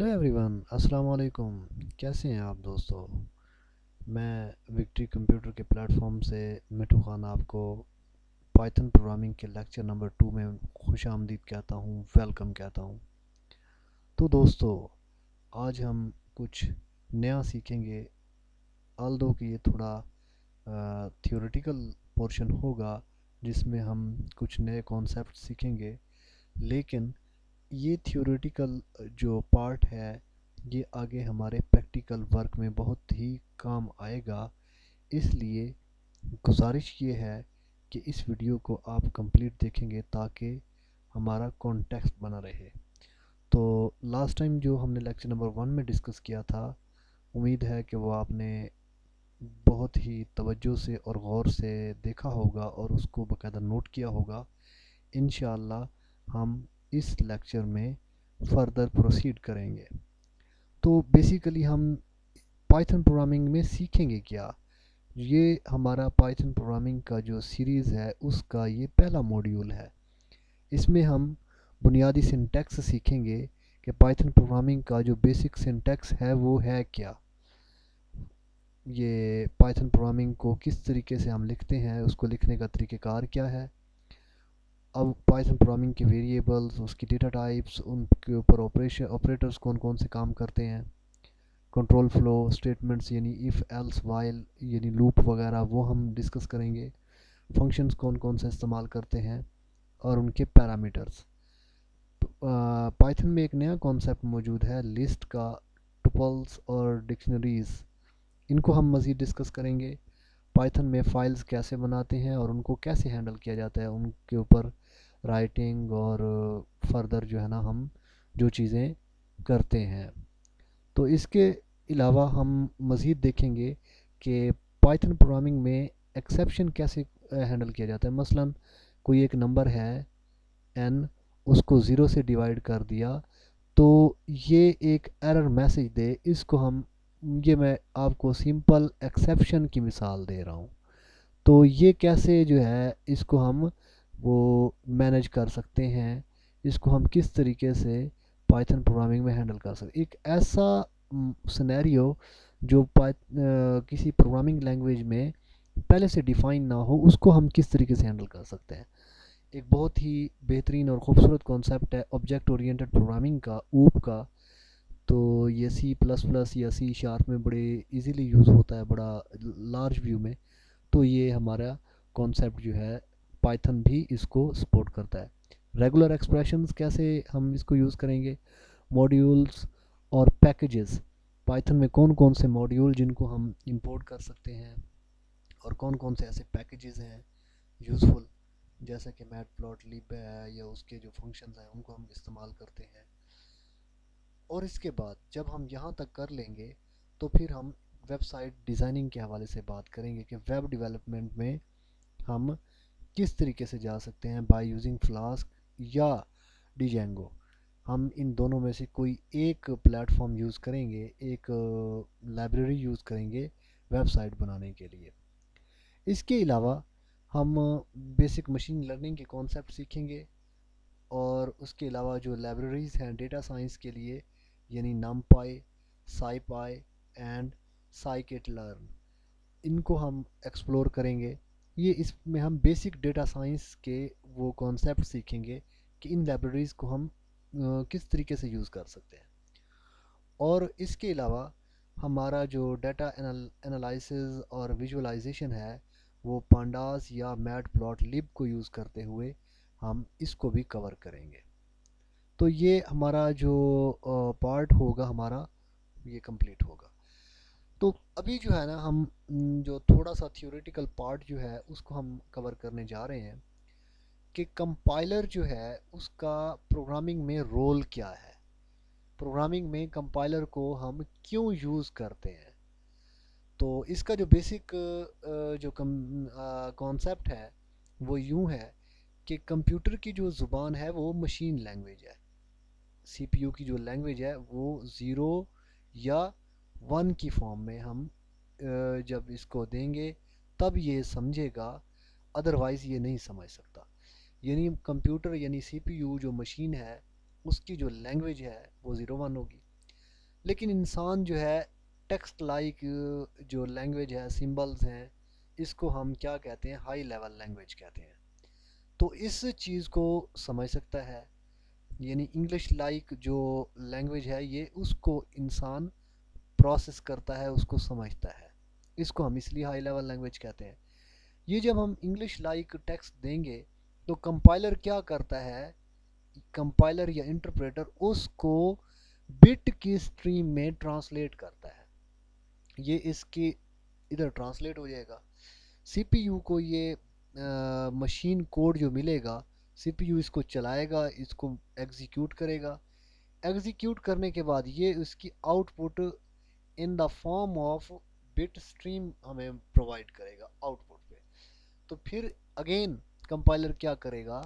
Hello everyone, अस्सलाम वालेकुम। कैसे हैं आप दोस्तों? मैं विक्ट्री कंप्यूटर के प्लेटफॉर्म से मिठू खान आपको पाइथन प्रोग्रामिंग के लेक्चर नंबर 2 में खुश आमदीद कहता हूँ, वेलकम कहता हूँ। तो दोस्तों, आज हम कुछ नया सीखेंगे। आल्दो कि ये थोड़ा थियोरेटिकल पोर्शन होगा जिसमें हम कुछ नए कॉन्सेप्ट सीखेंगे, लेकिन ये थियोरेटिकल जो पार्ट है ये आगे हमारे प्रैक्टिकल वर्क में बहुत ही काम आएगा। इसलिए गुजारिश ये है कि इस वीडियो को आप कंप्लीट देखेंगे ताकि हमारा कॉन्टेक्स्ट बना रहे। तो लास्ट टाइम जो हमने लेक्चर नंबर 1 में डिस्कस किया था, उम्मीद है कि वो आपने बहुत ही तवज्जो से और गौर से देखा होगा और उसको बाकायदा नोट किया होगा। इंशाअल्लाह हम इस लेक्चर में फर्दर प्रोसीड करेंगे। तो बेसिकली हम पाइथन प्रोग्रामिंग में सीखेंगे क्या। ये हमारा पाइथन प्रोग्रामिंग का जो सीरीज़ है उसका ये पहला मॉड्यूल है। इसमें हम बुनियादी सिंटैक्स सीखेंगे कि पाइथन प्रोग्रामिंग का जो बेसिक सिंटैक्स है वो है क्या। ये पाइथन प्रोग्रामिंग को किस तरीके से हम लिखते हैं, उसको लिखने का तरीक़ेकार क्या है। अब पाइथन प्रोग्रामिंग के वेरिएबल्स, उसकी डेटा टाइप्स, उनके ऊपर ऑपरेटर्स कौन कौन से काम करते हैं, कंट्रोल फ्लो स्टेटमेंट्स यानी इफ़ एल्स वाइल यानी लूप वगैरह वो हम डिस्कस करेंगे। फंक्शंस कौन कौन से इस्तेमाल करते हैं और उनके पैरामीटर्स। पाइथन में एक नया कॉन्सेप्ट मौजूद है लिस्ट का, टुपल्स और डिक्शनरीज। इनको हम मज़ीद डिस्कस करेंगे। पाइथन में फ़ाइल्स कैसे बनाते हैं और उनको कैसे हैंडल किया जाता है, उनके ऊपर राइटिंग और फर्दर जो है ना हम जो चीज़ें करते हैं। तो इसके अलावा हम मज़ीद देखेंगे कि पाइथन प्रोग्रामिंग में एक्सेप्शन कैसे हैंडल किया जाता है। मसलन कोई एक नंबर है n, उसको ज़ीरो से डिवाइड कर दिया तो ये एक एरर मैसेज दे। इसको हम, ये मैं आपको सिंपल एक्सेप्शन की मिसाल दे रहा हूँ। तो ये कैसे जो है इसको हम वो मैनेज कर सकते हैं, इसको हम किस तरीके से पाइथन प्रोग्रामिंग में हैंडल कर सकते। एक ऐसा सिनेरियो जो किसी प्रोग्रामिंग लैंग्वेज में पहले से डिफ़ाइन ना हो, उसको हम किस तरीके से हैंडल कर सकते हैं। एक बहुत ही बेहतरीन और ख़ूबसूरत कॉन्सेप्ट है ऑब्जेक्ट ओरिएंटेड प्रोग्रामिंग का, ऊप का। तो ये सी प्लस प्लस या सी शार्प में बड़े इजीली यूज़ होता है, बड़ा लार्ज व्यू में। तो ये हमारा कॉन्सेप्ट जो है पाइथन भी इसको सपोर्ट करता है। रेगुलर एक्सप्रेशंस कैसे हम इसको यूज़ करेंगे, मॉड्यूल्स और पैकेजेस। पाइथन में कौन कौन से मॉड्यूल जिनको हम इंपोर्ट कर सकते हैं और कौन कौन से ऐसे पैकेजेस हैं यूज़फुल, जैसा कि मैटप्लॉटलिब है या उसके जो फंक्शंस हैं उनको हम इस्तेमाल करते हैं। और इसके बाद जब हम यहाँ तक कर लेंगे तो फिर हम वेबसाइट डिज़ाइनिंग के हवाले से बात करेंगे कि वेब डेवलपमेंट में हम किस तरीके से जा सकते हैं बाय यूजिंग फ्लास्क या डिजेंगो। हम इन दोनों में से कोई एक प्लेटफॉर्म यूज़ करेंगे, एक लाइब्रेरी यूज़ करेंगे वेबसाइट बनाने के लिए। इसके अलावा हम बेसिक मशीन लर्निंग के कॉन्सेप्ट सीखेंगे और उसके अलावा जो लाइब्रेरीज़ हैं डेटा साइंस के लिए यानी नमपाई, साईपाई एंड साइकिट लर्न, इनको हम एक्सप्लोर करेंगे। ये इसमें हम बेसिक डेटा साइंस के वो कॉन्सेप्ट सीखेंगे कि इन लाइब्रेरीज़ को हम किस तरीके से यूज़ कर सकते हैं। और इसके अलावा हमारा जो डाटा एनालिसिस और विजुअलाइजेशन है वो पांडास या मैटप्लॉटलिब को यूज़ करते हुए हम इसको भी कवर करेंगे। तो ये हमारा जो पार्ट होगा हमारा ये कंप्लीट होगा। तो अभी जो है ना हम जो थोड़ा सा थियोरेटिकल पार्ट जो है उसको हम कवर करने जा रहे हैं कि कंपाइलर जो है उसका प्रोग्रामिंग में रोल क्या है, प्रोग्रामिंग में कंपाइलर को हम क्यों यूज़ करते हैं। तो इसका जो बेसिक जो कॉन्सेप्ट है वो यूँ है कि कंप्यूटर की जो ज़ुबान है वो मशीन लैंग्वेज है। सीपीयू की जो लैंग्वेज है वो ज़ीरो या वन की फॉर्म में हम जब इसको देंगे तब ये समझेगा, अदरवाइज़ ये नहीं समझ सकता। यानी कंप्यूटर यानी सीपीयू जो मशीन है उसकी जो लैंग्वेज है वो ज़ीरो वन होगी। लेकिन इंसान जो है टेक्स्ट लाइक जो लैंग्वेज है, सिंबल्स हैं, इसको हम क्या कहते हैं, हाई लेवल लैंग्वेज कहते हैं। तो इस चीज़ को समझ सकता है, यानी इंग्लिश लाइक जो लैंग्वेज है ये उसको इंसान प्रोसेस करता है, उसको समझता है, इसको हम इसलिए हाई लेवल लैंग्वेज कहते हैं। ये जब हम इंग्लिश लाइक टेक्स्ट देंगे तो कंपाइलर क्या करता है, कंपाइलर या इंटरप्रेटर उसको बिट की स्ट्रीम में ट्रांसलेट करता है। ये इसके इधर ट्रांसलेट हो जाएगा, सीपीयू को ये मशीन कोड जो मिलेगा, सीपीयू इसको चलाएगा, इसको एग्जीक्यूट करेगा। एग्जीक्यूट करने के बाद ये उसकी output in the form of bit stream हमें प्रोवाइड करेगा आउटपुट पे। तो फिर अगेन कंपाइलर क्या करेगा,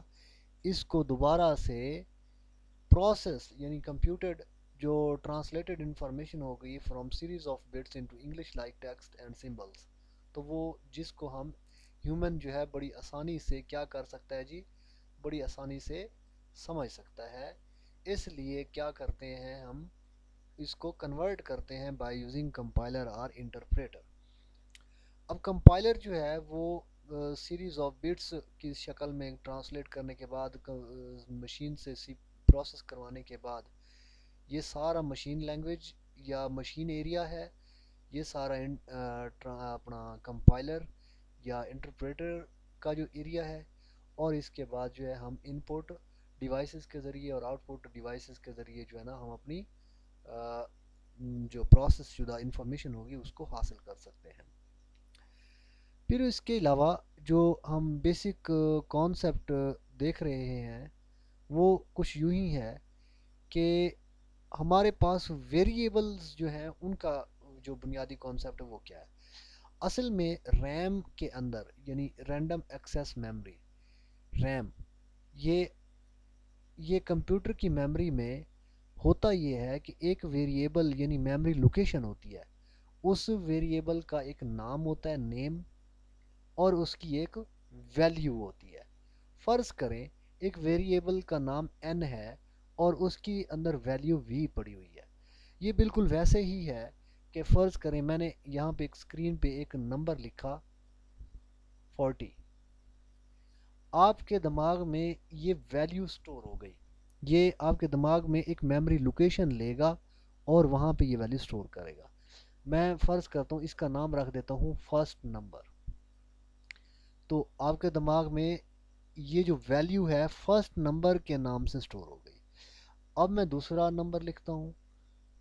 इसको दोबारा से प्रोसेस यानी कंप्यूटेड जो ट्रांसलेटेड इंफॉर्मेशन हो गई from series of bits into English like text and symbols, तो वो जिसको हम ह्यूमन जो है बड़ी आसानी से क्या कर सकता है जी, बड़ी आसानी से समझ सकता है। इसलिए क्या करते हैं हम, इसको कन्वर्ट करते हैं बाय यूजिंग कंपाइलर और इंटरप्रेटर। अब कंपाइलर जो है वो सीरीज ऑफ बिट्स की शक्ल में ट्रांसलेट करने के बाद मशीन से प्रोसेस करवाने के बाद ये सारा मशीन लैंग्वेज या मशीन एरिया है, ये सारा अपना कंपाइलर या इंटरप्रेटर का जो एरिया है। और इसके बाद जो है हम इनपुट डिवाइसेस के ज़रिए और आउटपुट डिवाइसेस के ज़रिए जो है ना हम अपनी जो प्रोसेस शुदा इंफॉर्मेशन होगी उसको हासिल कर सकते हैं। फिर इसके अलावा जो हम बेसिक कॉन्सेप्ट देख रहे हैं वो कुछ यूं ही है कि हमारे पास वेरिएबल्स जो हैं उनका जो बुनियादी कॉन्सेप्ट है वो क्या है। असल में रैम के अंदर यानी रैंडम एक्सेस मेमोरी, रैम, ये ये कंप्यूटर की मेमोरी में होता ये है कि एक वेरिएबल यानी मेमोरी लोकेशन होती है, उस वेरिएबल का एक नाम होता है, नेम, और उसकी एक वैल्यू होती है। फ़र्ज़ करें एक वेरिएबल का नाम n है और उसकी अंदर वैल्यू v पड़ी हुई है। ये बिल्कुल वैसे ही है कि फ़र्ज़ करें मैंने यहाँ पे एक स्क्रीन पे एक नंबर लिखा 40, आपके दिमाग में ये वैल्यू स्टोर हो गई, ये आपके दिमाग में एक मेमोरी लोकेशन लेगा और वहाँ पे ये वैल्यू स्टोर करेगा। मैं फ़र्ज़ करता हूँ इसका नाम रख देता हूँ फर्स्ट नंबर। तो आपके दिमाग में ये जो वैल्यू है फर्स्ट नंबर के नाम से स्टोर हो गई। अब मैं दूसरा नंबर लिखता हूँ,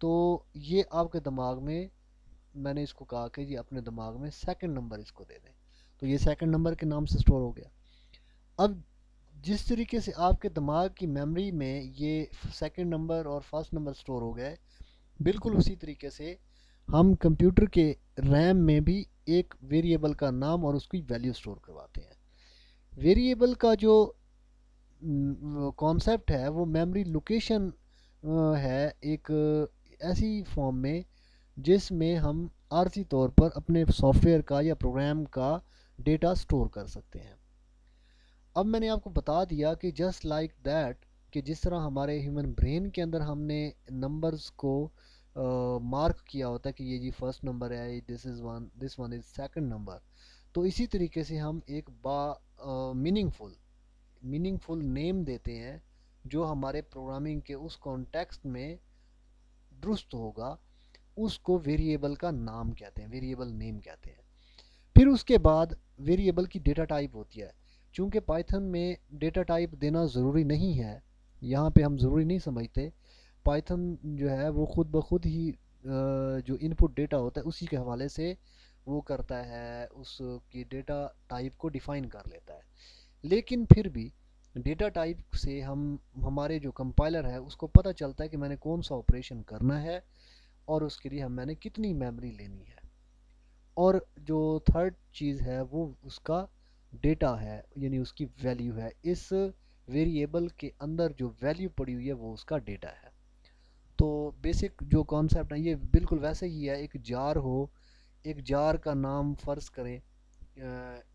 तो ये आपके दिमाग में, मैंने इसको कहा कि जी अपने दिमाग में सेकंड नंबर इसको दे दें, तो ये सेकंड नंबर के नाम से स्टोर हो गया। अब जिस तरीके से आपके दिमाग की मेमोरी में ये सेकंड नंबर और फर्स्ट नंबर स्टोर हो गए, बिल्कुल उसी तरीके से हम कंप्यूटर के रैम में भी एक वेरिएबल का नाम और उसकी वैल्यू स्टोर करवाते हैं। वेरिएबल का जो कॉन्सेप्ट है वो मेमोरी लोकेशन है, एक ऐसी फॉर्म में जिसमें हम आर्जी तौर पर अपने सॉफ्टवेयर का या प्रोग्राम का डेटा स्टोर कर सकते हैं। अब मैंने आपको बता दिया कि जस्ट लाइक दैट, कि जिस तरह हमारे ह्यूमन ब्रेन के अंदर हमने नंबर्स को मार्क किया होता है कि ये जी फर्स्ट नंबर है, this is one, this one is second number, तो इसी तरीके से हम एक मीनिंगफुल मीनिंगफुल नेम देते हैं जो हमारे प्रोग्रामिंग के उस कॉन्टेक्स्ट में दुरुस्त होगा, उसको वेरिएबल का नाम कहते हैं, वेरिएबल नेम कहते हैं। फिर उसके बाद वेरिएबल की डेटा टाइप होती है। चूंकि पाइथन में डेटा टाइप देना ज़रूरी नहीं है, यहाँ पे हम ज़रूरी नहीं समझते, पाइथन जो है वो खुद ब खुद ही जो इनपुट डेटा होता है उसी के हवाले से वो करता है, उसकी डेटा टाइप को डिफ़ाइन कर लेता है। लेकिन फिर भी डेटा टाइप से हम, हमारे जो कंपाइलर है उसको पता चलता है कि मैंने कौन सा ऑपरेशन करना है और उसके लिए मैंने कितनी मेमोरी लेनी है। और जो थर्ड चीज़ है वो उसका डेटा है, यानी उसकी वैल्यू है। इस वेरिएबल के अंदर जो वैल्यू पड़ी हुई है वो उसका डेटा है। तो बेसिक जो कॉन्सेप्ट है ये बिल्कुल वैसे ही है, एक जार हो, एक जार का नाम फ़र्ज़ करें,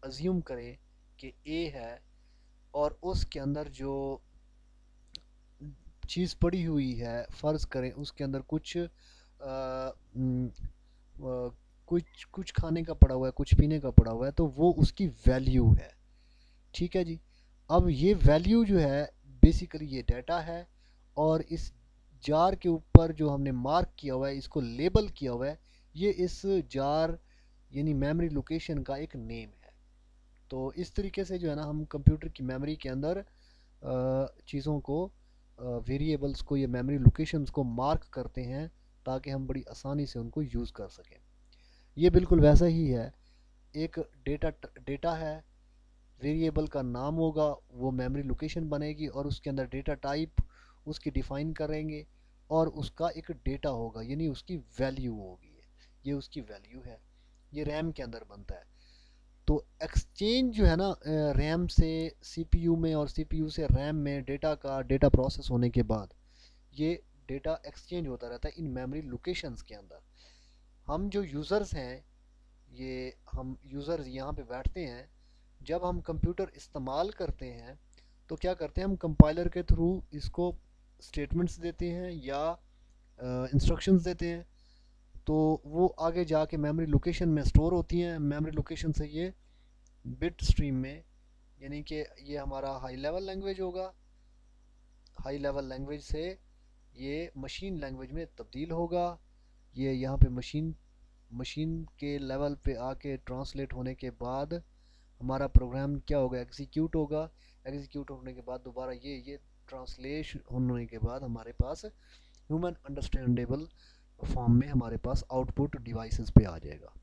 अज्यूम करें कि ए है, और उसके अंदर जो चीज़ पड़ी हुई है फ़र्ज़ करें उसके अंदर कुछ कुछ कुछ खाने का पड़ा हुआ है, कुछ पीने का पड़ा हुआ है, तो वो उसकी वैल्यू है। ठीक है जी। अब ये वैल्यू जो है बेसिकली ये डाटा है, और इस जार के ऊपर जो हमने मार्क किया हुआ है, इसको लेबल किया हुआ है, ये इस जार यानी मेमोरी लोकेशन का एक नेम है। तो इस तरीके से जो है ना हम कंप्यूटर की मेमोरी के अंदर चीज़ों को, वेरिएबल्स को या मेमोरी लोकेशंस को मार्क करते हैं, ताकि हम बड़ी आसानी से उनको यूज़ कर सकें। ये बिल्कुल वैसा ही है। एक डेटा डेटा है, वेरिएबल का नाम होगा, वो मेमोरी लोकेशन बनेगी, और उसके अंदर डेटा टाइप उसकी डिफाइन करेंगे, और उसका एक डेटा होगा यानी उसकी वैल्यू होगी। ये उसकी वैल्यू है, ये रैम के अंदर बनता है। तो एक्सचेंज जो है ना रैम से सीपीयू में और सीपीयू से रैम में डेटा का डेटा प्रोसेस होने के बाद ये डेटा एक्सचेंज होता रहता है इन मेमोरी लोकेशंस के अंदर। हम जो यूज़र्स हैं, ये हम यूज़र्स यहाँ पे बैठते हैं, जब हम कंप्यूटर इस्तेमाल करते हैं तो क्या करते हैं, हम कंपाइलर के थ्रू इसको स्टेटमेंट्स देते हैं या इंस्ट्रक्शंस देते हैं, तो वो आगे जाके मेमोरी लोकेशन में स्टोर होती हैं। मेमोरी लोकेशन से ये बिट स्ट्रीम में, यानी कि ये हमारा हाई लेवल लैंग्वेज होगा, हाई लेवल लैंग्वेज से ये मशीन लैंग्वेज में तब्दील होगा। ये यहाँ पे मशीन मशीन के लेवल पे आके ट्रांसलेट होने के बाद हमारा प्रोग्राम क्या होगा, एग्जीक्यूट होगा। एग्जीक्यूट होने के बाद दोबारा ये ट्रांसलेशन होने के बाद हमारे पास ह्यूमन अंडरस्टैंडेबल फॉर्म में हमारे पास आउटपुट डिवाइसेस पे आ जाएगा।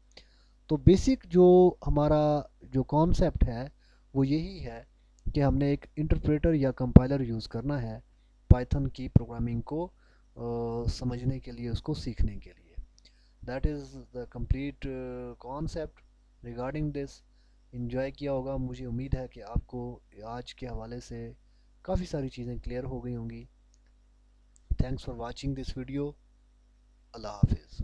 तो बेसिक जो हमारा जो कॉन्सेप्ट है वो यही है कि हमने एक इंटरप्रेटर या कंपाइलर यूज़ करना है पाइथन की प्रोग्रामिंग को समझने के लिए, उसको सीखने के लिए। That is the complete concept regarding this. Enjoy किया होगा, मुझे उम्मीद है कि आपको आज के हवाले से काफ़ी सारी चीज़ें क्लियर हो गई होंगी। Thanks for watching this video. अल्लाह हाफिज़।